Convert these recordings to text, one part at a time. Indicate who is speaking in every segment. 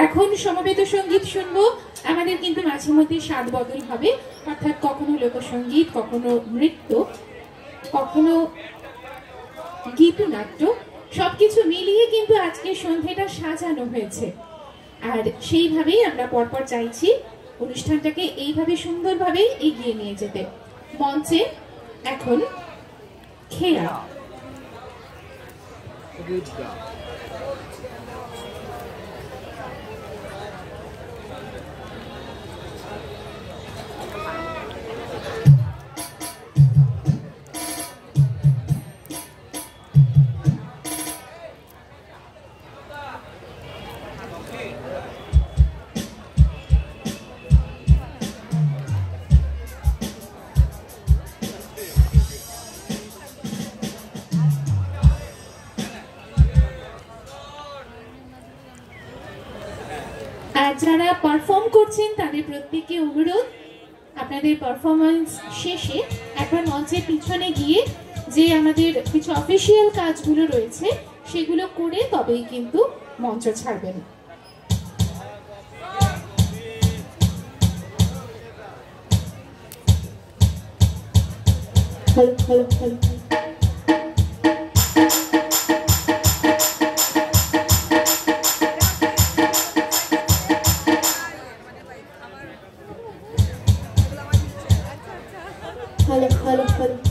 Speaker 1: এখন সমবেত সঙ্গীত শুনবো। আমাদের কিন্তু মাঝে মধ্যে স্বাদ বদল হবে, অর্থাৎ কখনো লোকসঙ্গীত, কখনো নৃত্য, কখনো গীতনাট্য, সবকিছু মিলিয়ে কিন্তু আজকে সন্ধ্যাটা সাজানো হয়েছে। আর সেইভাবেই আমরা পরপর চাইছি অনুষ্ঠানটাকে এইভাবে সুন্দরভাবে এগিয়ে নিয়ে যেতে। মঞ্চে এখন খেয়া। যারা পারফর্ম করছেন তাদের প্রত্যেককে অনুরোধ, আপনাদের পারফরমেন্স শেষে একবার মঞ্চের পিছনে গিয়ে যে আমাদের কিছু অফিসিয়াল কাজগুলো রয়েছে সেগুলো করে তবেই কিন্তু মঞ্চ ছাড়বেন। Hello hello hello hello hello hello hello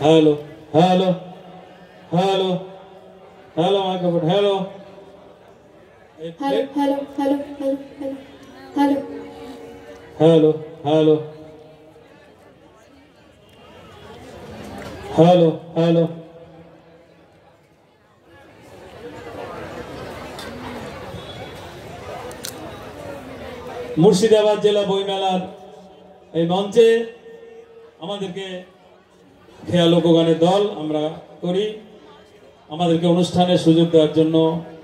Speaker 1: hello hello hello hello hello hello microphone hello hello hello hello hello hello hello hello hello Murshidabad জেলা বইমেলার এই মঞ্চে আমাদেরকে খেয়া লোকগানের দল আমরা করি। আমাদেরকে অনুষ্ঠানের সুযোগ দেওয়ার জন্য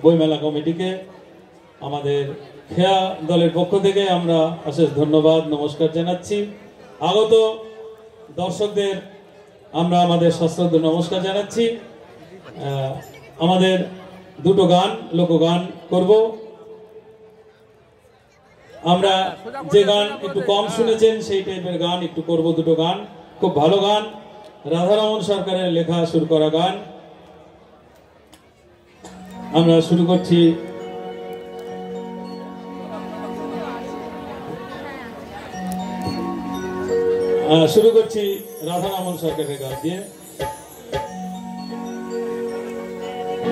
Speaker 1: বইমেলা কমিটিকে আমাদের খেয়া দলের পক্ষ থেকে আমরা অশেষ ধন্যবাদ নমস্কার জানাচ্ছি। আগত দর্শকদের আমরা আমাদের সশ্রদ্ধ নমস্কার জানাচ্ছি। আমাদের দুটো গান লোকগান করব। আমরা যে গান একটু কম শুনেছেন সেই টাইপের গান একটু করব, দুটো গান খুব ভালো গান, রাধারমন সরকারের লেখা সুর করা গান। আমরা শুরু করছি রাধারমন সরকারের গান দিয়ে।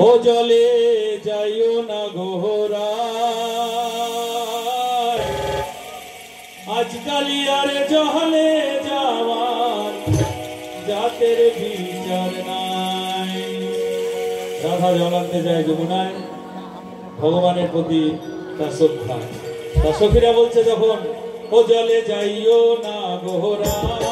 Speaker 1: ও জলে যাইও না গোহরা আজকালি আরে জহলে জগতের বিচার নাই। রাধা জল আনতে যায় যমুনায়, ভগবানের প্রতি তার শ্রদ্ধা। তার সখীরা বলছে যখন, ও জলে যাইও না গোহরা।